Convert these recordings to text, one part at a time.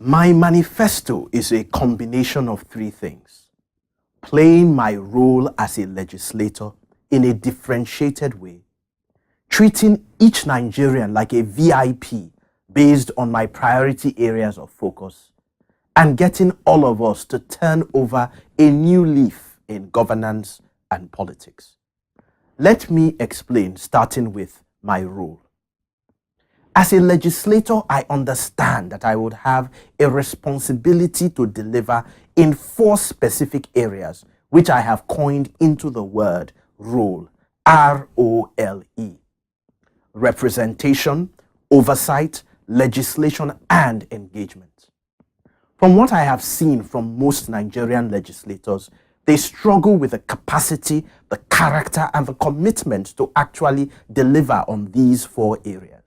My manifesto is a combination of three things: playing my role as a legislator in a differentiated way, treating each Nigerian like a VIP based on my priority areas of focus, and getting all of us to turn over a new leaf in governance and politics. Let me explain, starting with my role. As a legislator, I understand that I would have a responsibility to deliver in 4 specific areas, which I have coined into the word role, R-O-L-E. Representation, oversight, legislation, and engagement. From what I have seen from most Nigerian legislators, they struggle with the capacity, the character, and the commitment to actually deliver on these 4 areas.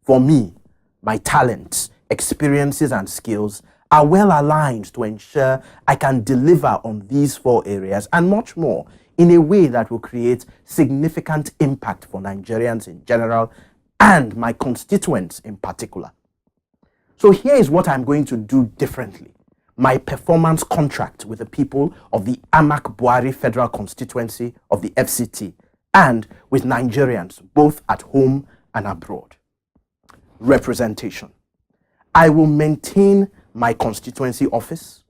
For me, my talents, experiences, and skills are well aligned to ensure I can deliver on these 4 areas and much more in a way that will create significant impact for Nigerians in general and my constituents in particular. So here is what I'm going to do differently. My performance contract with the people of the AMAC-Bwari Federal Constituency of the FCT and with Nigerians both at home and abroad. Representation. I will maintain my constituency office,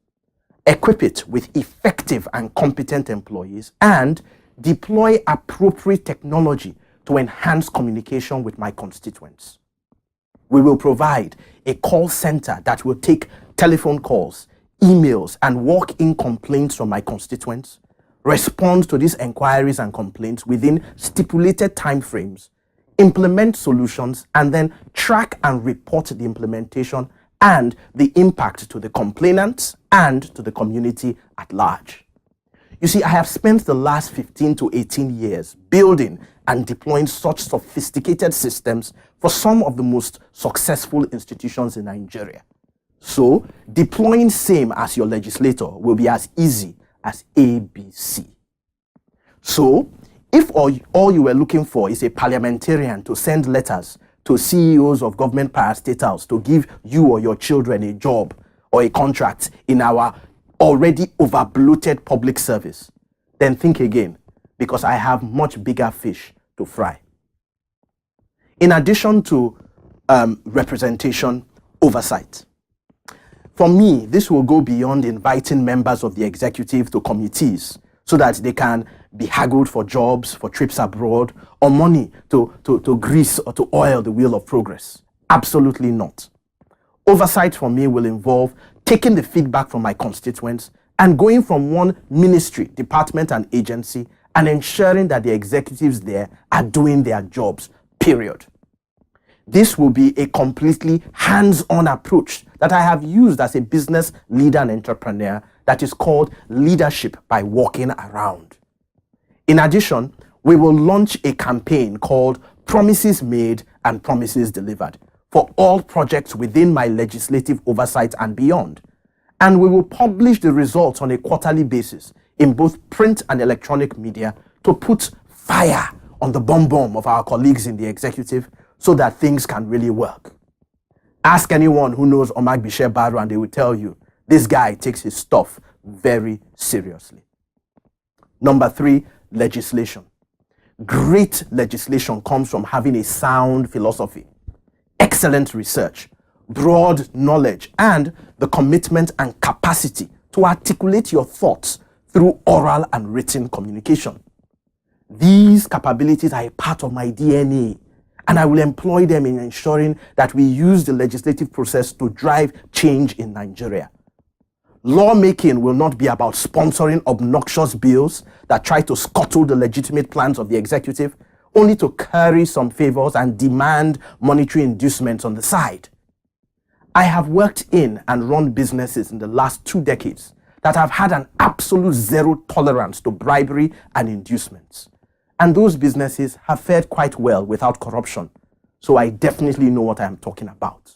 equip it with effective and competent employees, and deploy appropriate technology to enhance communication with my constituents. We will provide a call center that will take telephone calls, emails, and walk-in complaints from my constituents, respond to these inquiries and complaints within stipulated timeframes, implement solutions, and then track and report the implementation and the impact to the complainants and to the community at large. You see, I have spent the last 15 to 18 years building and deploying such sophisticated systems for some of the most successful institutions in Nigeria. So, deploying same as your legislator will be as easy as ABC. So, if all you were looking for is a parliamentarian to send letters to CEOs of government parastatals to give you or your children a job or a contract in our already over-bloated public service, then think again, because I have much bigger fish to fry. In addition to representation, oversight. For me, this will go beyond inviting members of the executive to committees so that they can be haggled for jobs, for trips abroad, or money to grease or to oil the wheel of progress. Absolutely not. Oversight for me will involve taking the feedback from my constituents and going from one ministry, department, and agency and ensuring that the executives there are doing their jobs, period. This will be a completely hands-on approach that I have used as a business leader and entrepreneur that is called leadership by walking around. In addition, we will launch a campaign called Promises Made and Promises Delivered for all projects within my legislative oversight and beyond. And we will publish the results on a quarterly basis in both print and electronic media to put fire on the bomb of our colleagues in the executive so that things can really work. Ask anyone who knows Omagbitse Barrow and they will tell you this guy takes his stuff very seriously. Number 3, legislation. Great legislation comes from having a sound philosophy, excellent research, broad knowledge, and the commitment and capacity to articulate your thoughts through oral and written communication. These capabilities are a part of my DNA, and I will employ them in ensuring that we use the legislative process to drive change in Nigeria. Lawmaking will not be about sponsoring obnoxious bills that try to scuttle the legitimate plans of the executive, only to curry some favors and demand monetary inducements on the side. I have worked in and run businesses in the last 2 decades that have had an absolute zero tolerance to bribery and inducements. And those businesses have fared quite well without corruption. So I definitely know what I am talking about.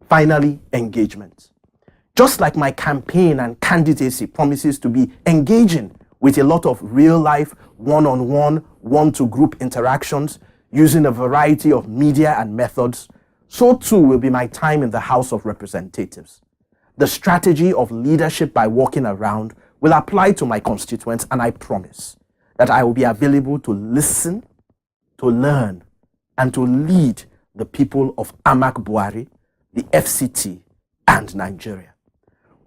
Finally, engagement. Just like my campaign and candidacy promises to be engaging with a lot of real-life, one-on-one, one-to-group interactions using a variety of media and methods, so too will be my time in the House of Representatives. The strategy of leadership by walking around will apply to my constituents, and I promise that I will be available to listen, to learn, and to lead the people of AMAC-Bwari, the FCT, and Nigeria.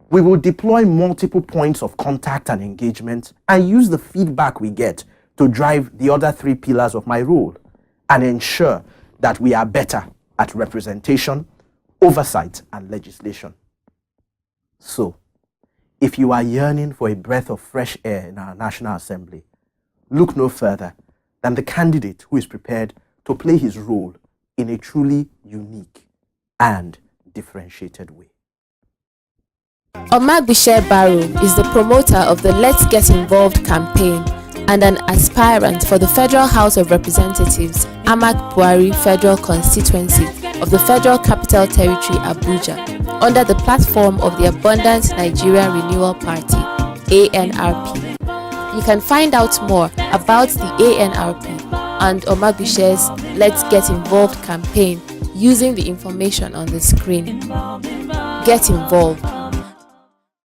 We will deploy multiple points of contact and engagement and use the feedback we get to drive the other 3 pillars of my role and ensure that we are better at representation, oversight, and legislation. So, if you are yearning for a breath of fresh air in our National Assembly, look no further than the candidate who is prepared to play his role in a truly unique and differentiated way. Omagbitse Barrow is the promoter of the Let's Get Involved campaign and an aspirant for the Federal House of Representatives, AMAC-Bwari Federal Constituency of the Federal Capital Territory, Abuja, under the platform of the Abundant Nigeria Renewal Party, ANRP. You can find out more about the ANRP and Omagbitse's Let's Get Involved campaign using the information on the screen. Get involved.